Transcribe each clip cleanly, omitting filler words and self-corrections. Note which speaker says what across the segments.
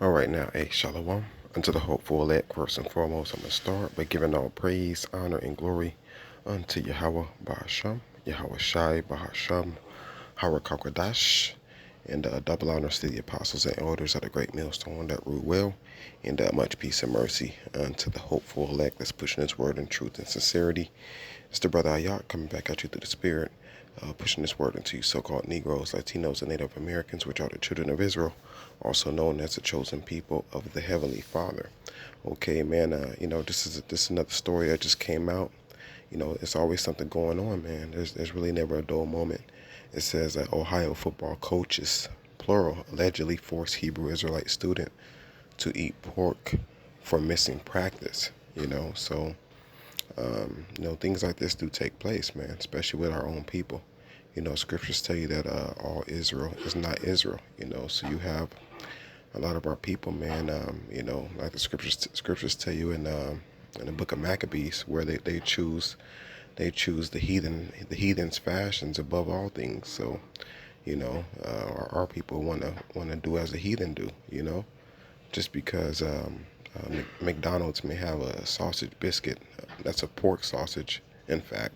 Speaker 1: All right, now, shalom. Unto the hopeful elect, first and foremost, I'm going to start by giving all praise, honor, and glory unto Yahweh Bahasham, Yahweh Shai Bahasham, Harakakadash, and double honors to the apostles and elders of the great millstone that rule well, and much peace and mercy unto the hopeful elect that's pushing his word in truth and sincerity. It's the brother Ayat coming back at you through the spirit, pushing this word into you so-called Negroes, Latinos, and Native Americans, which are the children of Israel, also known as the chosen people of the Heavenly Father. Okay, man, this is another story that just came out. It's always something going on, man. There's really never a dull moment. It says that Ohio football coaches, plural, allegedly forced Hebrew Israelite student to eat pork for missing practice. So things like this do take place, man, especially with our own people. Scriptures tell you that all Israel is not Israel. So you have a lot of our people, man. Like the scriptures tell you in the book of Maccabees, where they choose the heathen's fashions above all things. So our people want to do as the heathen do. Just because McDonald's may have a sausage biscuit, that's a pork sausage, in fact,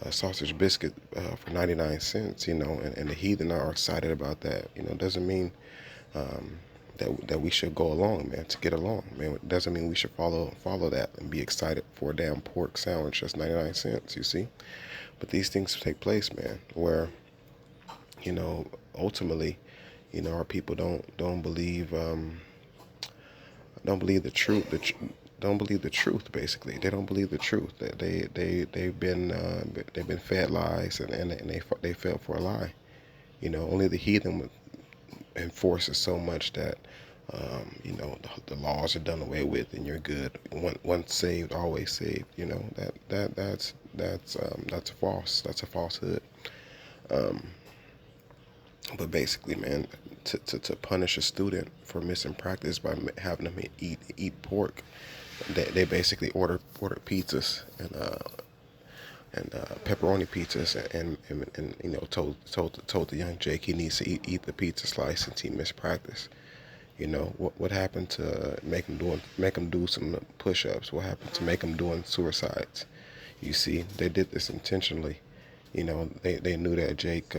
Speaker 1: a sausage biscuit for 99 cents, and the heathen are excited about that. Doesn't mean that we should go along, man, to get along, man. It doesn't mean we should follow that and be excited for a damn pork sandwich that's 99 cents, you see? But these things take place, man, where, ultimately, our people don't believe the truth. Don't believe the truth. Basically, they don't believe the truth. That they've been fed lies, and they fell for a lie. Only the heathen would enforce it so much that the laws are done away with, and you're good. Once saved, always saved. That's false. That's a falsehood. But basically, man, to punish a student for missing practice by having them eat pork, they basically ordered pizzas and pepperoni pizzas, and told the young Jake he needs to eat the pizza slice since he missed practice. What happened to make him do some push-ups? What happened to make him doing suicides? You see, they did this intentionally. They knew that Jake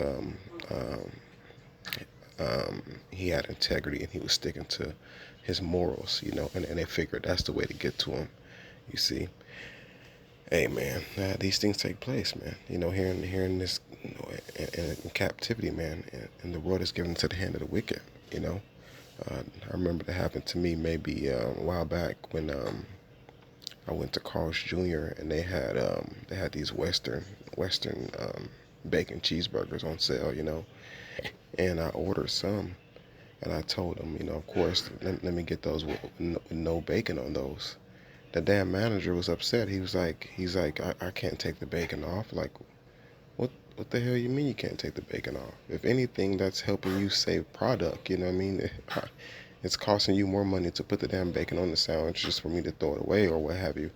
Speaker 1: he had integrity and he was sticking to his morals, and they figured that's the way to get to him. You see, hey man, these things take place, man. Here in this, in captivity, man, and the world is given to the hand of the wicked. I remember that happened to me maybe a while back when I went to Carl's Jr. and they had these Western bacon cheeseburgers on sale, and I ordered some, and I told them, of course, let me get those with no bacon on those. The damn manager was upset. He's like, I can't take the bacon off. Like, what the hell you mean you can't take the bacon off? If anything, that's helping you save product. You know what I mean? It's costing you more money to put the damn bacon on the sandwich just for me to throw it away or what have you.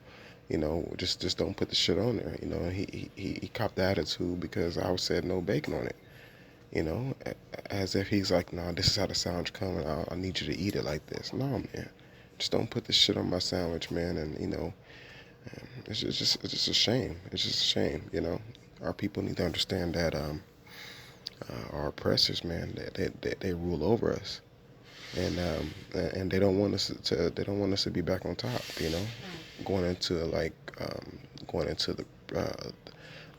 Speaker 1: Just don't put the shit on there. He copped the attitude because I said no bacon on it. As if he's like, nah, this is how the sandwich comes. I need you to eat it like this. No, man, just don't put this shit on my sandwich, man. And it's just a shame. It's just a shame. Our people need to understand that our oppressors, man, they rule over us, and they don't want us to be back on top. Going into going into the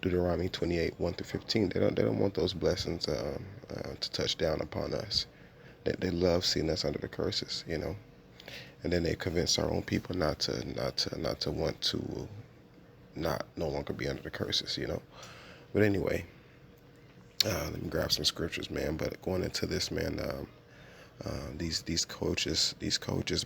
Speaker 1: Deuteronomy 28:1-15. They don't want those blessings to touch down upon us. They love seeing us under the curses, and then they convince our own people not to want to not no longer be under the curses. But anyway, let me grab some scriptures, man. But going into this, man, these coaches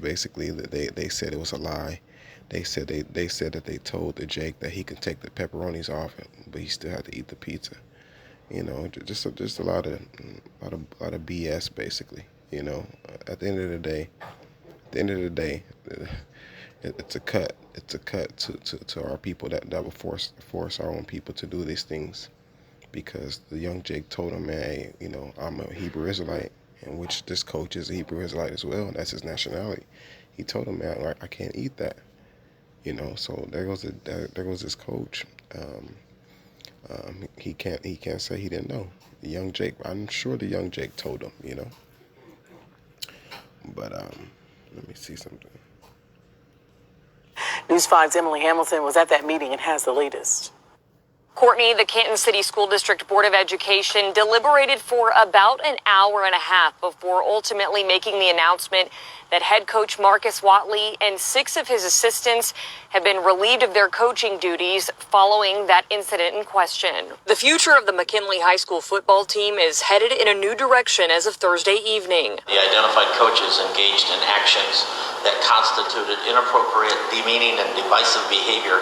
Speaker 1: basically they said it was a lie. They said that they told the Jake that he could take the pepperonis off it, but he still had to eat the pizza. Just a lot of BS basically. At the end of the day, it's a cut. It's a cut to our people that will force our own people to do these things because the young Jake told him, man, hey, I'm a Hebrew Israelite in which this coach is a Hebrew Israelite as well. That's his nationality. He told him, man, like, I can't eat that. So there goes this coach. He can't say he didn't know. The young Jake, I'm sure the young Jake told him. But let me see something.
Speaker 2: News 5's Emily Hamilton was at that meeting and has the latest.
Speaker 3: Courtney, the Canton City School District Board of Education deliberated for about an hour and a half before ultimately making the announcement that head coach Marcus Watley and 6 of his assistants have been relieved of their coaching duties following that incident in question. The future of the McKinley High School football team is headed in a new direction as of Thursday evening.
Speaker 4: The identified coaches engaged in actions that constituted inappropriate, demeaning, and divisive behavior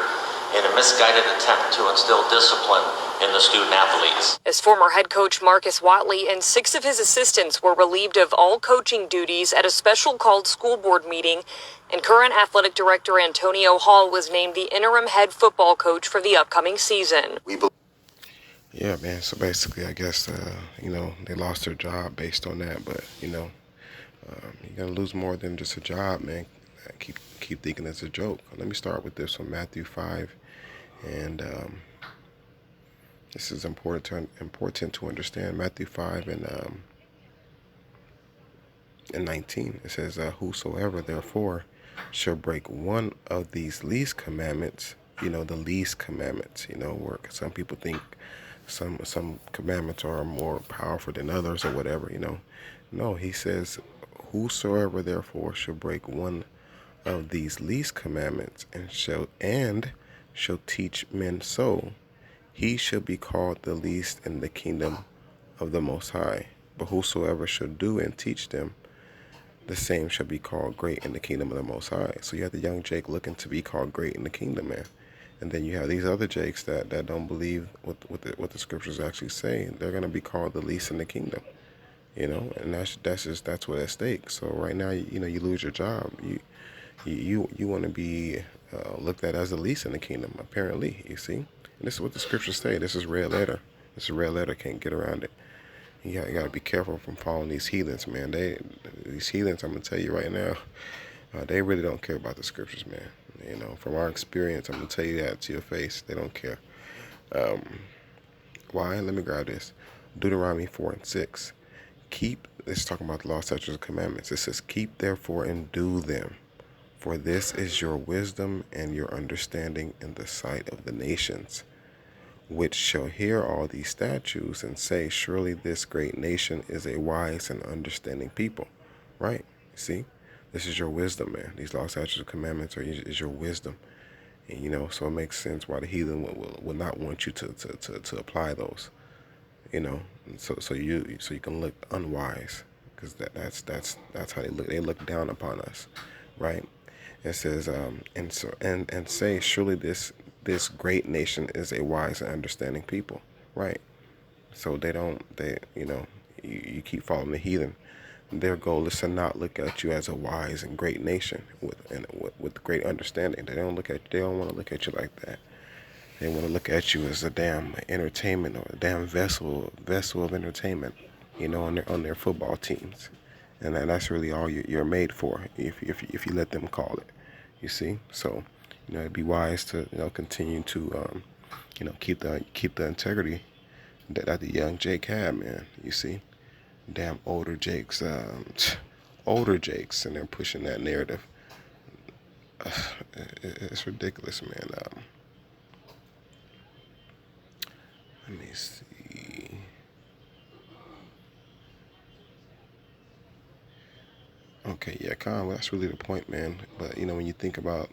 Speaker 4: in a misguided attempt to instill discipline in the student athletes.
Speaker 3: As former head coach Marcus Watley and 6 of his assistants were relieved of all coaching duties at a special called school board meeting, and current athletic director Antonio Hall was named the interim head football coach for the upcoming season.
Speaker 1: Yeah, man. So basically, I guess, they lost their job based on that. But, you're going to lose more than just a job, man. Keep thinking it's a joke. Let me start with this one, Matthew 5. And this is important to understand. Matthew 5 and 19. It says, whosoever, therefore, shall break one of these least commandments, the least commandments, where some people think some commandments are more powerful than others or whatever, No, he says, whosoever, therefore, shall break one of these least commandments and shall teach men so, he shall be called the least in the kingdom of the Most High. But whosoever shall do and teach them, the same shall be called great in the kingdom of the Most High. So you have the young Jake looking to be called great in the kingdom, man. And then you have these other Jakes that don't believe what the scriptures actually say. They're going to be called the least in the kingdom, and that's what's at stake. So right now, you lose your job. You want to be looked at as the least in the kingdom, apparently, you see. And this is what the scriptures say. This is red letter. This is red letter. Can't get around it. You got to be careful from following these heathens, man. These heathens, I'm going to tell you right now, they really don't care about the scriptures, man. From our experience, I'm going to tell you that to your face. They don't care. Why? Let me grab this. Deuteronomy 4 and 6. It's talking about the law, statutes, and commandments. It says, keep therefore and do them. For this is your wisdom and your understanding in the sight of the nations, which shall hear all these statutes and say, surely this great nation is a wise and understanding people. Right? See? This is your wisdom, man. These law, statutes, and commandments is your wisdom. And, so it makes sense why the heathen will not want you to apply those. So you can look unwise, because that's how they look. They look down upon us, right? It says, and say, surely this great nation is a wise and understanding people, right? So you keep following the heathen. Their goal is to not look at you as a wise and great nation with great understanding. They don't want to look at you like that. They want to look at you as a damn entertainment, or a damn vessel of entertainment, on their football teams. And that's really all you're made for, if you let them call it, you see. So, it'd be wise to continue to keep the integrity that the young Jake had, man. You see, damn older Jakes, and they're pushing that narrative. It's ridiculous, man. Let me see. Okay, yeah, Con, that's really the point, man. But when you think about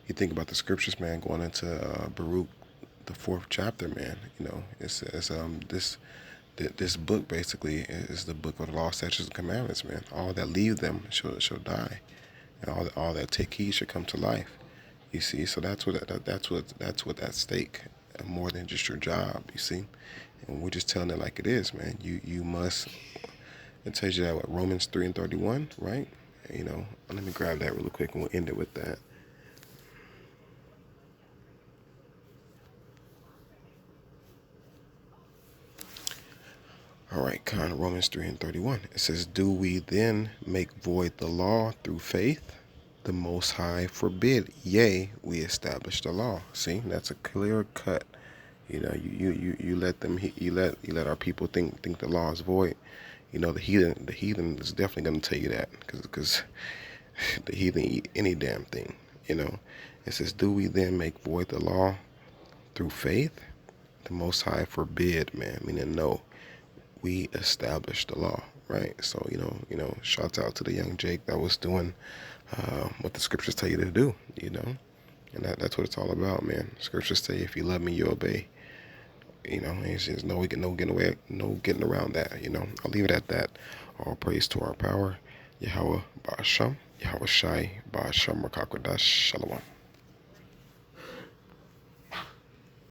Speaker 1: the scriptures, man, going into Baruch, the 4th chapter, man, it says this book basically is the book of the law, statutes, and commandments, man. All that leave them shall die, and all that take heed shall come to life. You see, so that's what's at stake, more than just your job. You see, and we're just telling it like it is, man. You must. It tells you that Romans 3 and 31, right? Let me grab that really quick and we'll end it with that. All right, Romans 3:31. It says, do we then make void the law through faith? The Most High forbid. Yea, we establish the law. See, that's a clear cut. You know, you let them, you let our people think the law is void. You know, the heathen is definitely going to tell you that, because the heathen eat any damn thing. You know, it says, do we then make void the law through faith? The Most High forbid, man. Meaning, no, we establish the law, right? So, shouts out to the young Jake that was doing what the scriptures tell you to do, and that's what it's all about, man. Scriptures say, if you love me, you obey. There's no getting around that. I'll leave it at that. All praise to our power, Yahweh Ba'asham, Yahweh Shai Ba'asham Rakakwadash Shalom.